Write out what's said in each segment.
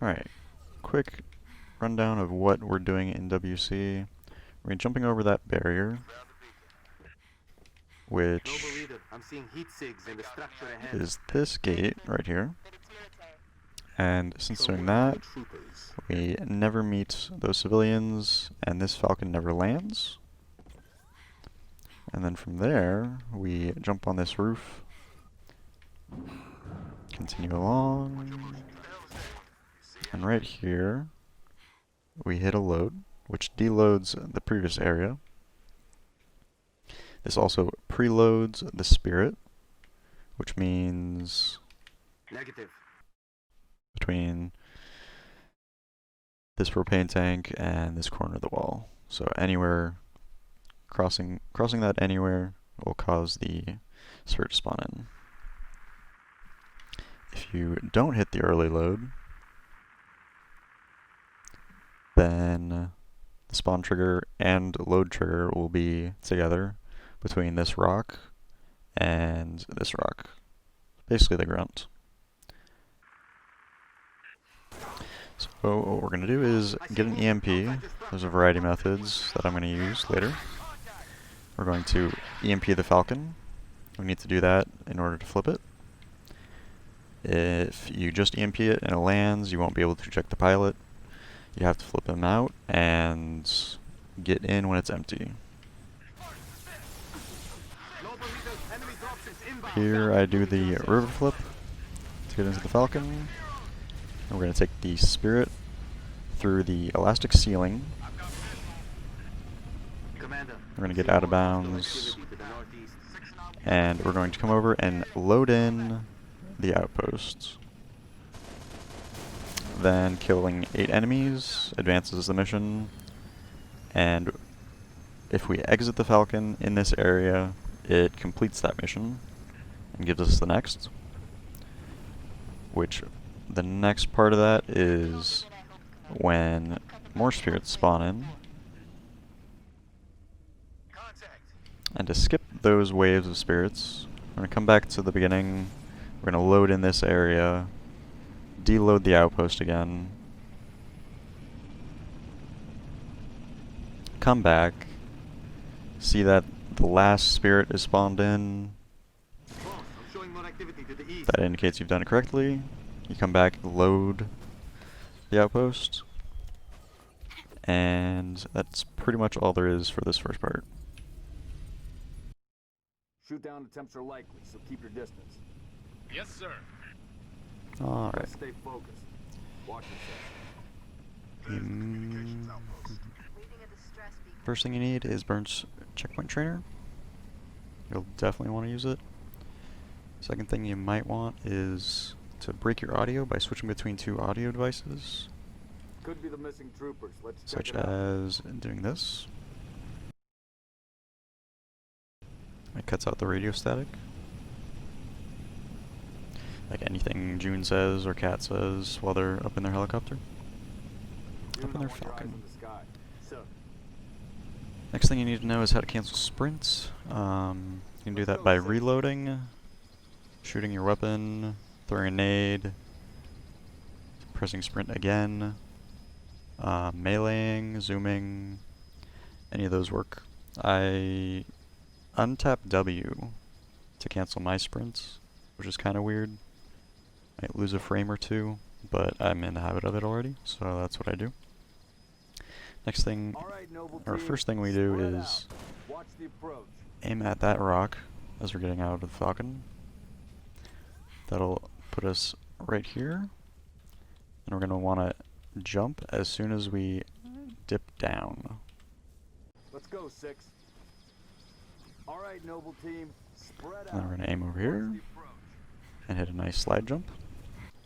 Alright, quick rundown of what we're doing in WC. We're jumping over that barrier, which is this gate right here. And since doing that, we never meet those civilians, and this Falcon never lands. And then from there, we jump on this roof, continue along, and right here, we hit a load, which deloads the previous area. This also preloads the spirit, which means between this propane tank and this corner of the wall. So anywhere, crossing that anywhere will cause the spirit to spawn in. If you don't hit the early load, then the spawn trigger and load trigger will be together between this rock and this rock. Basically the grunt. So what we're going to do is get an EMP. There's a variety of methods that I'm going to use later. We're going to EMP the Falcon. We need to do that in order to flip it. If you just EMP it and it lands, you won't be able to eject the pilot. You have to flip him out and get in when it's empty. Here I do the river flip to get into the Falcon. And we're going to take the spirit through the elastic ceiling. We're going to get out of bounds. And we're going to come over and load in the outposts. Then killing 8 enemies advances the mission. And if we exit the Falcon in this area, it completes that mission and gives us the next. Which the next part of that is when more spirits spawn in. And to skip those waves of spirits, we're going to come back to the beginning. We're going to load in this area, deload the outpost again, come back, see that the last spirit is spawned in. That indicates you've done it correctly. You come back, load the outpost, and that's pretty much all there is for this first part. Shoot down attempts are likely, so keep your distance. Yes, sir. Alright. Stay focused. Watch yourself. First thing you need is Burnt's Checkpoint Trainer. You'll definitely want to use it. Second thing you might want is to break your audio by switching between 2 audio devices. Could be the missing troopers. Let's check Such it out. as doing this. It cuts out the radio static. Like anything June says or Kat says while they're up in their helicopter. Up in their Falcon. Next thing you need to know is how to cancel sprints. You can do that by reloading, shooting your weapon, throwing a nade, pressing sprint again, meleeing, zooming, any of those work. I untap W to cancel my sprints, which is kind of weird. Might lose a frame or two, but I'm in the habit of it already, so that's what I do. Next thing, or first thing we do is aim at that rock as we're getting out of the Falcon. That'll put us right here, and we're going to want to jump as soon as we dip down. Let's go, 6. All right, noble team, spread out. And then we're going to aim over here and hit a nice slide jump.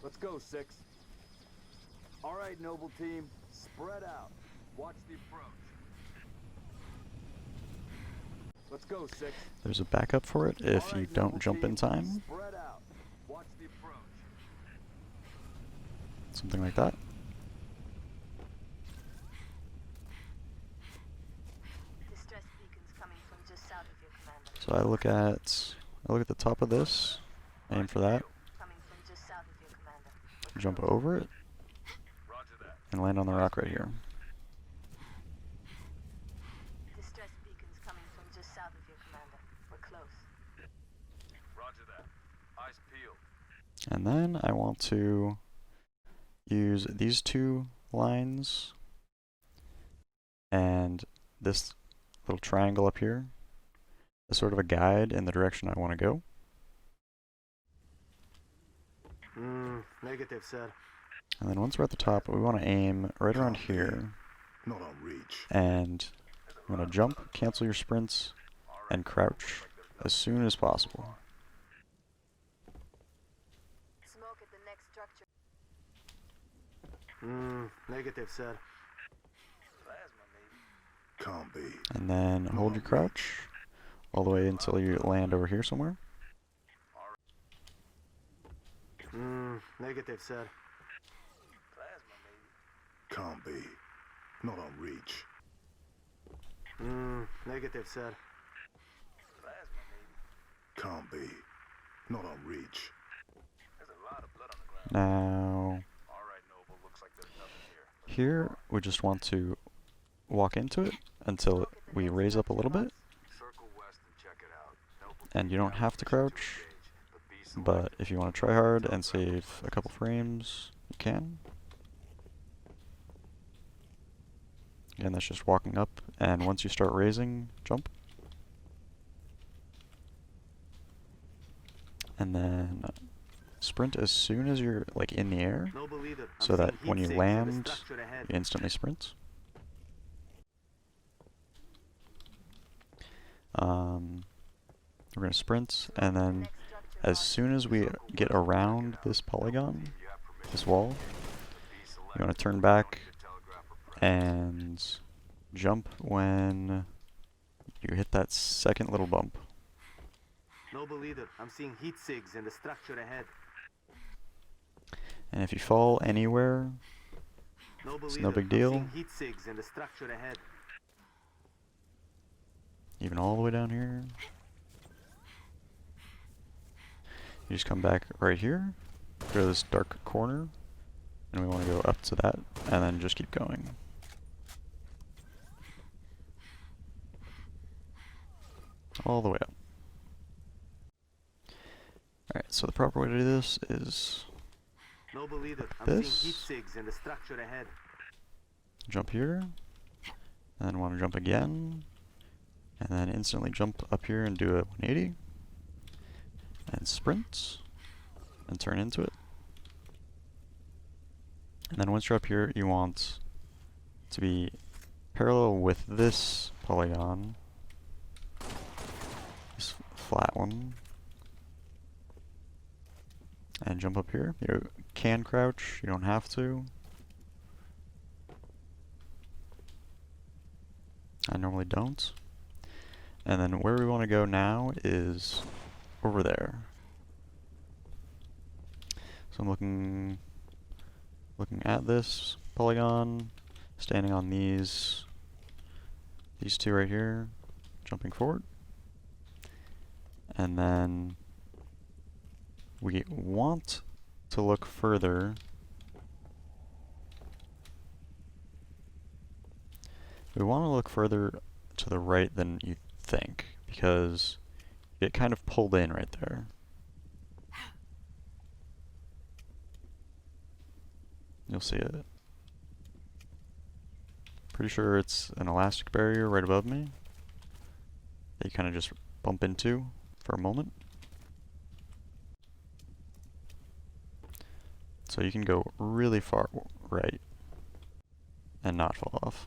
Let's go, 6. All right, noble team, spread out. Watch the approach. Let's go, 6. There's a backup for it if you don't jump in time. Spread out. Watch the approach. Something like that. Distress beacons coming from just south of your commander. So I look at the top of this, aim for that, Coming from just south of your commander. jump over it, and land on the rock right here. Distress beacons coming from just south of you, Commander. We're close. Roger that. Eyes peeled. And then I want to use these two lines and this little triangle up here as sort of a guide in the direction I want to go. Negative, sir. And then once we're at the top, we want to aim right around here. Not on reach. And you want to jump, cancel your sprints, and crouch as soon as possible. Smoke at the next structure. Negative, sir. Can't be. And then hold your crouch all the way until you land over here somewhere. Negative, sir. Can't be. Not on reach. Negative, sir. Can't be. Not on reach. Now, here we just want to walk into it until we raise up a little bit. And you don't have to crouch, but if you want to try hard and save a couple frames, you can. Again, that's just walking up, and once you start raising, jump. And then sprint as soon as you're like in the air, so that when you land, you instantly sprint. We're going to sprint, and then as soon as we get around this polygon, this wall, you want to turn back and jump when you hit that second little bump. Noble leader, I'm seeing heat sigs in the structure ahead. And if you fall anywhere, it's no big deal. I'm seeing heat sigs in the structure ahead. Even all the way down here. You just come back right here, go to this dark corner, and we want to go up to that, and then just keep going. All the way up. Alright, so the proper way to do this is Noble leader, I'm this. seeing heat sigs in the structure ahead. Jump here, and then want to jump again, and then instantly jump up here and do a 180, and sprint, and turn into it. And then once you're up here, you want to be parallel with this polygon, this flat one, and jump up here. You can crouch, you don't have to. I normally don't. And then where we want to go now is over there. So I'm looking at this polygon, standing on these two right here, jumping forward. And then we want to look further. We want to look further to the right than you think, because you get kind of pulled in right there. You'll see it. Pretty sure it's an elastic barrier right above me that you kind of just bump into for a moment. So you can go really far right and not fall off.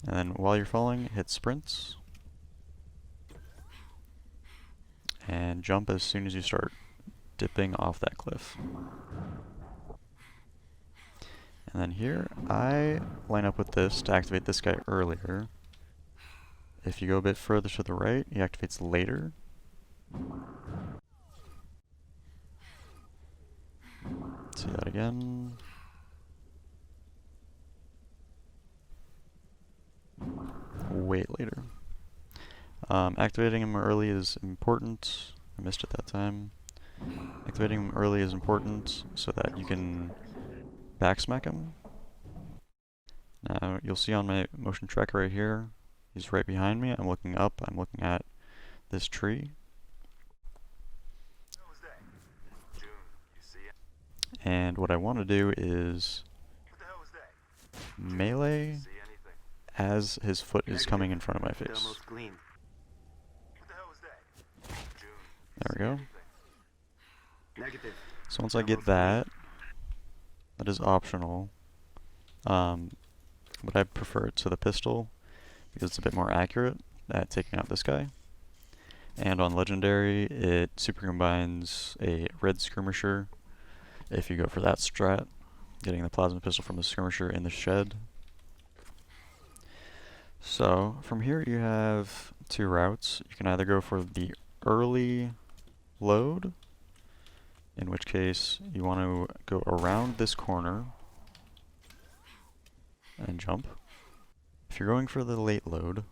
And then while you're falling, hit sprints and jump as soon as you start dipping off that cliff. And then here, I line up with this to activate this guy earlier. If you go a bit further to the right, he activates later. See that again. Way later. Activating him early is important. I missed it that time. Activating him early is important so that you can backsmack him. Now you'll see on my motion tracker right here, he's right behind me. I'm looking up, I'm looking at this tree. And what I want to do is melee as his foot is coming in front of my face. There we go. So once I get that, that is optional. But I prefer it to the pistol because it's a bit more accurate at taking out this guy. And on legendary, it super combines a red skirmisher if you go for that strat, getting the plasma pistol from the skirmisher in the shed. So from here you have two routes. You can either go for the early load, in which case you want to go around this corner and jump. If you're going for the late load,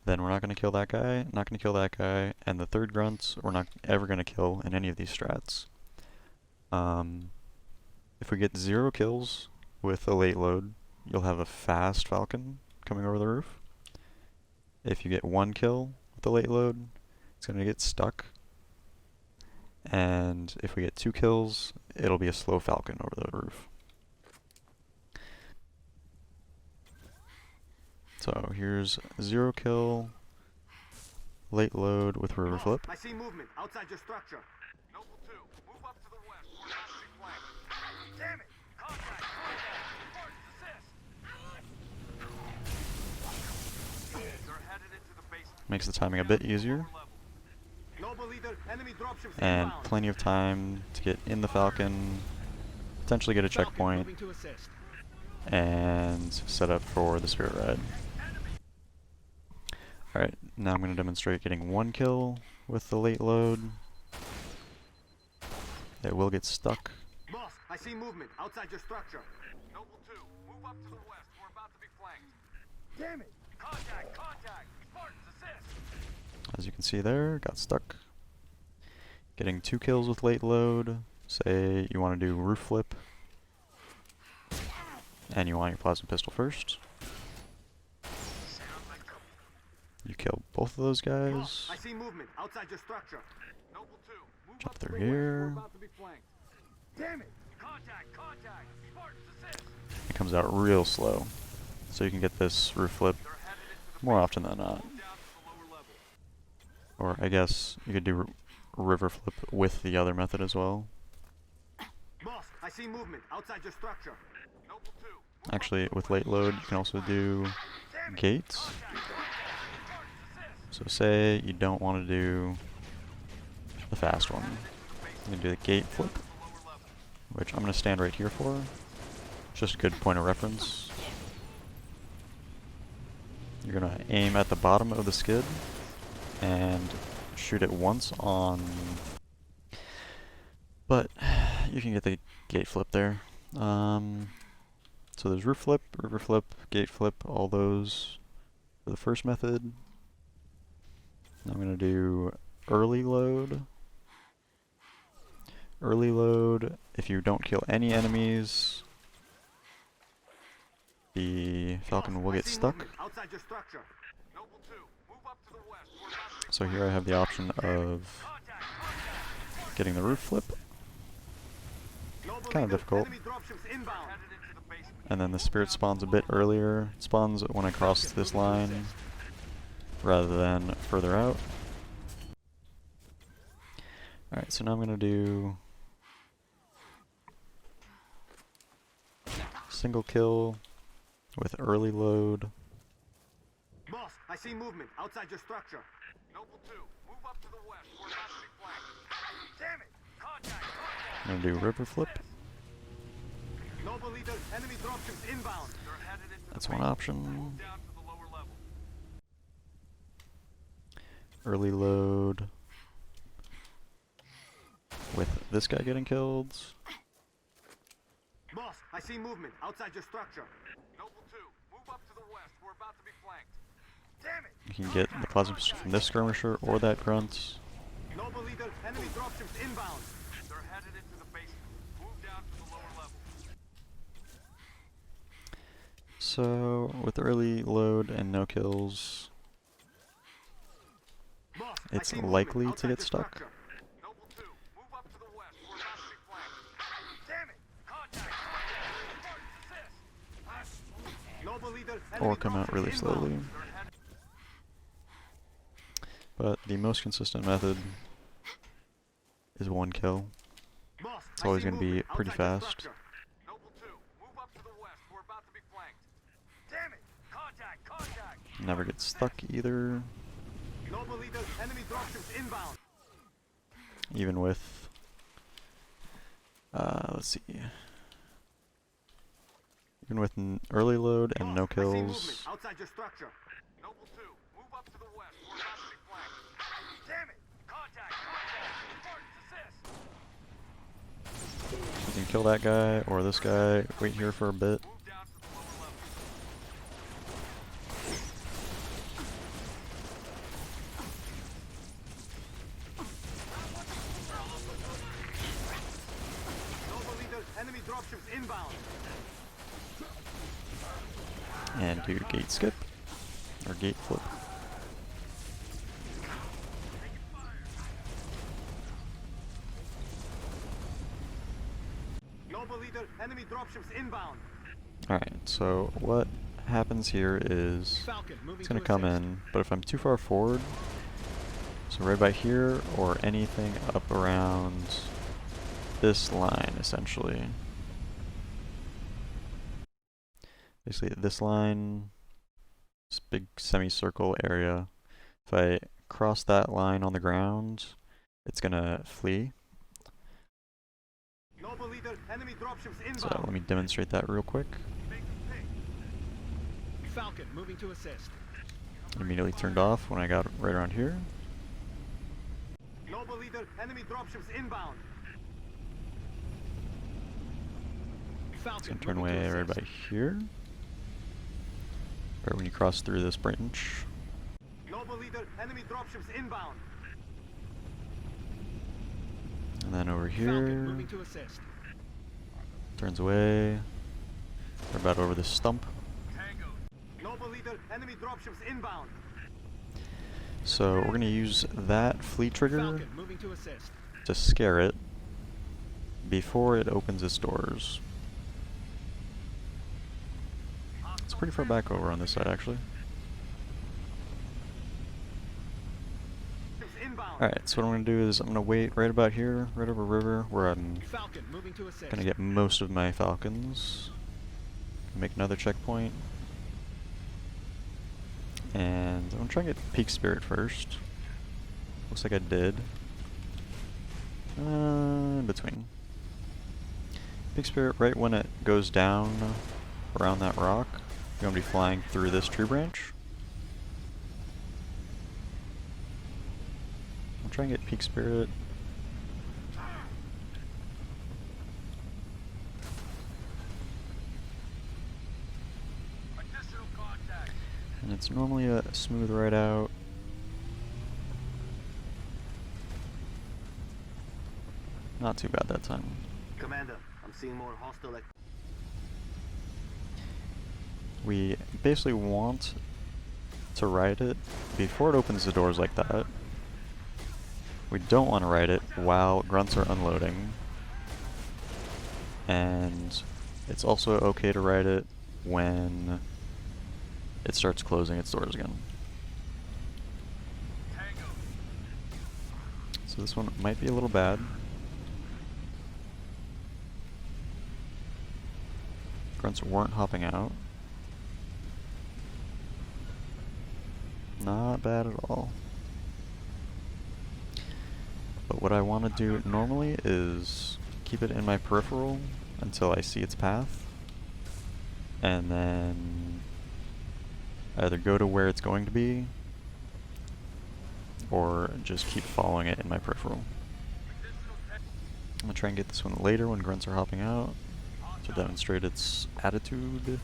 then we're not going to kill that guy, not going to kill that guy, and the third grunts we're not ever going to kill in any of these strats. If we get 0 kills with a late load, you'll have a fast falcon coming over the roof. If you get 1 kill with the late load, it's going to get stuck. And if we get 2 kills, it'll be a slow falcon over the roof. So here's 0 kill, late load with river flip. I see movement outside your structure. Noble 2, move up to the west. We're about to be flanked. Damn it! Contact! Assist! They're headed into the basement. Makes the timing a bit easier. Noble leader, enemy dropships And inbound. plenty of time to get in the falcon, potentially get a checkpoint, and set up for the spirit ride. Alright, now I'm going to demonstrate getting 1 kill with the late load. It will get stuck. Boss, I see movement outside your structure. Noble 2, move up to the west. We're about to be flanked. Damn it! Contact! Contact! Spartans, assist! As you can see there, got stuck. Getting 2 kills with late load. Say you want to do roof flip, and you want your plasma pistol first. You kill both of those guys. Boss, I see movement outside your structure. Noble 2, move Jump up to through the west. We're here. about to be flanked. Damn it! Contact! Contact! Spartans, assist! It comes out real slow, so you can get this roof flip They're headed into the more often than not. Move down to the lower level. Or I guess you could do river flip with the other method as well. Boss, I see movement outside your structure. Noble 2, move Actually, with late load, you can also do gates. So say you don't want to do the fast one. You can do the gate flip, which I'm going to stand right here for. Just a good point of reference. You're going to aim at the bottom of the skid and shoot it once on... But you can get the gate flip there. So there's roof flip, river flip, gate flip, all those for the first method. I'm going to do early load. Early load, if you don't kill any enemies, the falcon will get stuck. Outside your structure. Noble 2, move up to the west. We're about to be So here I have the option of getting the roof flip, Noble kind of leader, difficult. enemy dropships inbound. headed into the basement. And then the spirit spawns a bit earlier. It spawns when I cross this line rather than further out. Alright, so now I'm going to do single kill with early load. Boss, I see movement outside your structure. Noble 2, move up to the west. We're about to be flanked. Damn it! Contact! I'm going to do river flip. Noble leader, enemy dropships inbound. They're headed into That's the one basement. option. Move down to the lower level. Early load with this guy getting killed. Boss, I see movement outside your structure. Noble 2, move up to the west. We're about to be flanked. Damn it! You can get the plasma pistol from this skirmisher or that grunt. Noble leader, enemy dropships inbound. They're headed into the basement. Move So, with early load and no kills, Boss, I it's see movement likely to outside get the stuck. structure. Noble 2, move up to the west. We're about to be flanked. Damn it! Contact! Spartans, assist! Noble leader, Or enemy come out dropships really inbound. slowly. But the most consistent method is one kill. Boss, It's I always see going to be movement pretty outside the fast. structure. Noble 2, move up to the west. We're about to be flanked. Damn it! Contact! Contact! Never get stuck either, Noble leader, enemy dropships inbound. even with, let's see, even with early load and no Boss, I see movement kills. outside your structure. Noble 2, move up to the west. We're about to be flanked. Damn it! Contact! Contact! Spartans, assist! You can kill that guy or this guy, wait here for a bit. Move down to the lower level. Noble leader, enemy dropships inbound. And do gate skip, or gate flip. Noble leader, enemy dropships inbound. Alright, so what happens here is Falcon moving it's going to come in, but if I'm too far forward, so right by here or anything up around this line essentially. Basically this line, this big semicircle area, if I cross that line on the ground, it's going to flee. Noble leader, enemy dropships inbound. So let me demonstrate that real quick. Falcon moving to assist. Immediately turned off when I got right around here. Noble leader, enemy dropships inbound. It's Falcon going to turn moving to away right assist. by here. Right when you cross through this branch. Noble leader, enemy dropships inbound. And then over Falcon here, moving to assist. turns away. We're about over the stump. Tango. Noble leader, enemy dropships inbound. So we're going to use that fleet trigger Falcon moving to assist. to scare it before it opens its doors. It's pretty far back over on this side actually. Ships inbound. Alright, so what I'm going to do is I'm going to wait right about here, right over river, where I'm Falcon moving to assist. going to get most of my falcons. Make another checkpoint. And I'm going to try and get Peak Spirit first. Looks like I did. In between. Peak Spirit, right when it goes down around that rock, you're going to be flying through this tree branch. I'll try and get Peak Spirit. Additional contact. And it's normally a smooth ride out. Not too bad that time. Commander, I'm seeing more hostile activity. We basically want to ride it before it opens the doors like that. We don't want to ride it while grunts are unloading. And it's also okay to ride it when it starts closing its doors again. Tango. So this one might be a little bad. Grunts weren't hopping out. Not bad at all. But what I want to do normally is keep it in my peripheral until I see its path. And then either go to where it's going to be or just keep following it in my peripheral. I'm going to try and get this one later when grunts are hopping out to demonstrate its attitude.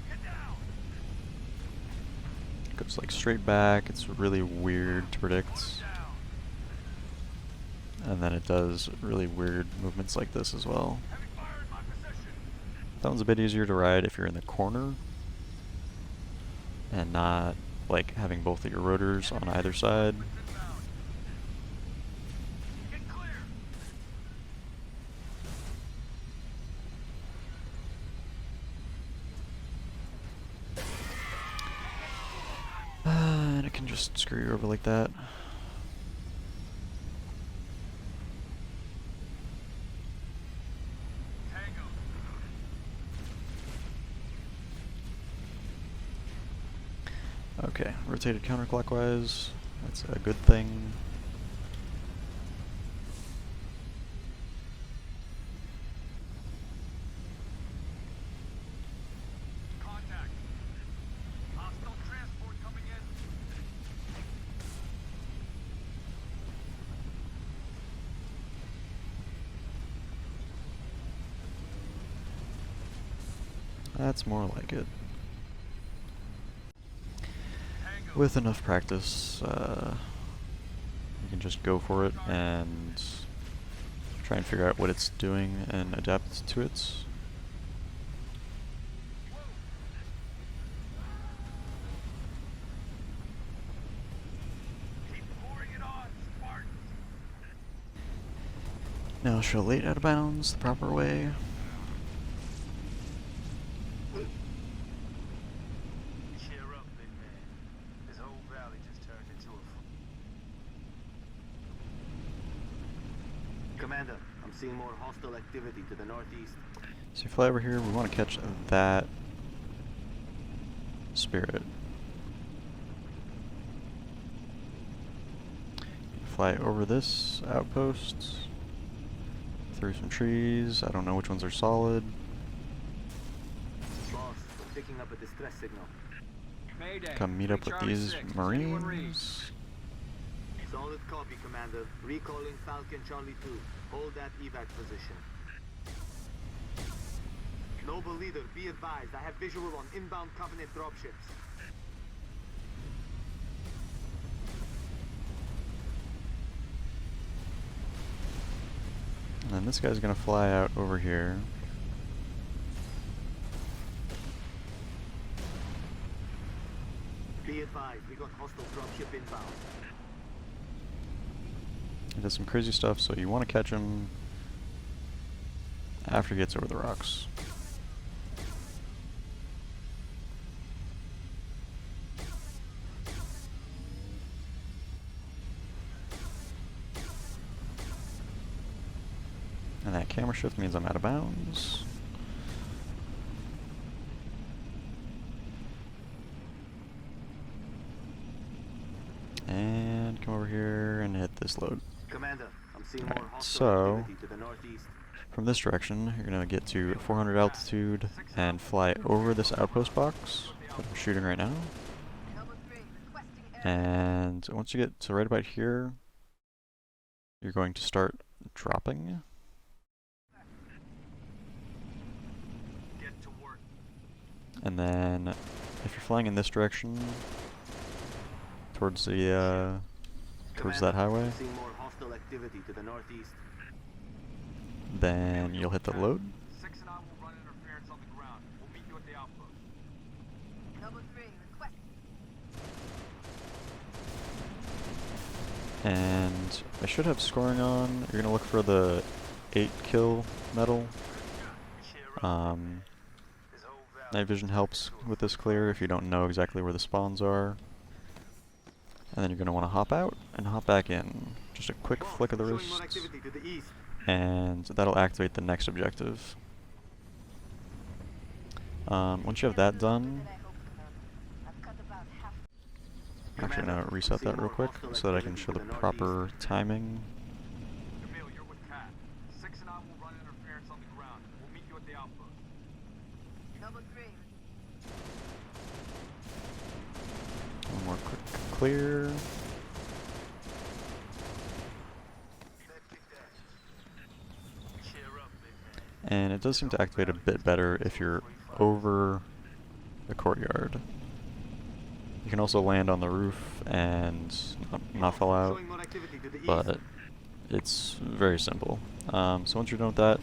Get down. It goes like straight back. It's really weird to predict. and then it does really weird movements like this as well. That one's a bit easier to ride if you're in the corner and not like having both of your rotors on either side. And it can just screw you over like that. Okay, rotated counterclockwise. That's a good thing. Contact. Hostile transport coming in. That's more like it. With enough practice, you can just go for it and try and figure out what it's doing and adapt to it. Keep pouring it on, Spartans. Now show late out of bounds the proper way. Cheer up, big man. This whole valley just turned into a... Commander, I'm seeing more hostile activity to the northeast. So you fly over here, we want to catch that spirit. Fly over this outpost, through some trees. I don't know which ones are solid. Boss, we're picking up a distress signal. Mayday. Come meet up with Charlie these 6, anyone read? Marines. Solid copy, Commander. Recalling Falcon Charlie 2. Hold that evac position. Noble leader, be advised. I have visual on inbound Covenant dropships. And then this guy's gonna fly out over here. Be advised, we got hostile dropship inbound. He does some crazy stuff, so you want to catch him after he gets over the rocks. And that camera shift means I'm out of bounds. And come over here and hit this load. Commander, I'm seeing Alright, more hostile so activity to the northeast. from this direction, you're going to get to 400 altitude and fly over this outpost box that I'm shooting right now. Noble 3, requesting air. And once you get to right about here, you're going to start dropping. Get to work. And then if you're flying in this direction, towards the towards that highway, I'm seeing more hostile activity to the northeast. then you'll hit the load. 6 and I will run interference on the ground. We'll meet you at the outpost. Noble 3, request. And I should have scoring on. You're gonna look for the 8 kill medal. Night vision helps with this clear if you don't know exactly where the spawns are. And then you're gonna want to hop out and hop back in. Just a quick flick of the Showing more wrist, activity to the east. and that'll activate the next objective. Once you have that done, I've cut about half. I'm actually gonna reset that real quick so that I can show the proper timing. Camille, you're with Cat. 6 and I will run interference on the ground. We'll meet you at the outpost. Noble 3, One more quick clear. And it does seem to activate a bit better if you're over the courtyard. You can also land on the roof and not fall out, Showing more activity to the east. but it's very simple. So once you're done with that,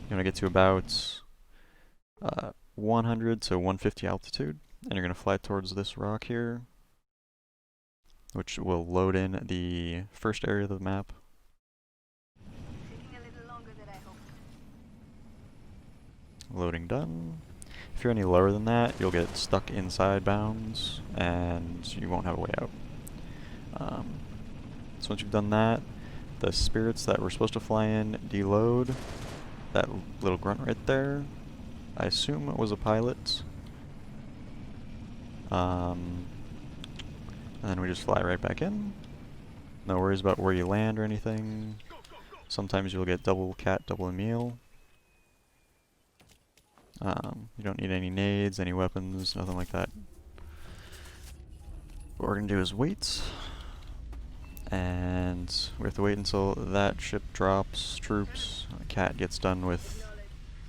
you're going to get to about 100 to 150 altitude, and you're going to fly towards this rock here, which will load in the first area of the map. Taking a little longer than I hoped. Loading done. If you're any lower than that, you'll get stuck inside bounds, and you won't have a way out. So once you've done that, the spirits that were supposed to fly in deload. That little grunt right there, I assume it was a pilot. And then we just fly right back in. No worries about where you land or anything. Sometimes you'll get double cat, double meal. You don't need any nades, any weapons, nothing like that. What we're gonna do is wait. And we have to wait until that ship drops troops. Cat gets done with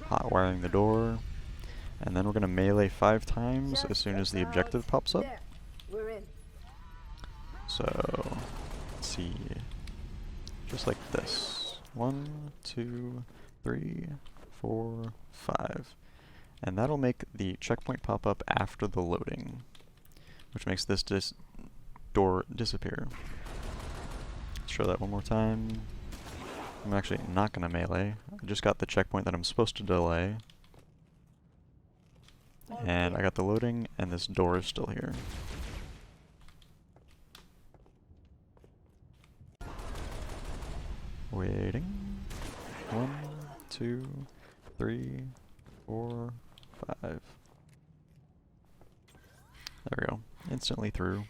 hot wiring the door. And then we're gonna melee 5 times as soon as the objective pops up. There. We're in. So, let's see. Just like this. 1, 2, 3, 4, 5. And that'll make the checkpoint pop up after the loading, which makes this door disappear. Let's show that one more time. I'm actually not going to melee. I just got the checkpoint that I'm supposed to delay. And I got the loading, and this door is still here. Waiting. 1, 2, 3, 4, 5. There we go. Instantly through.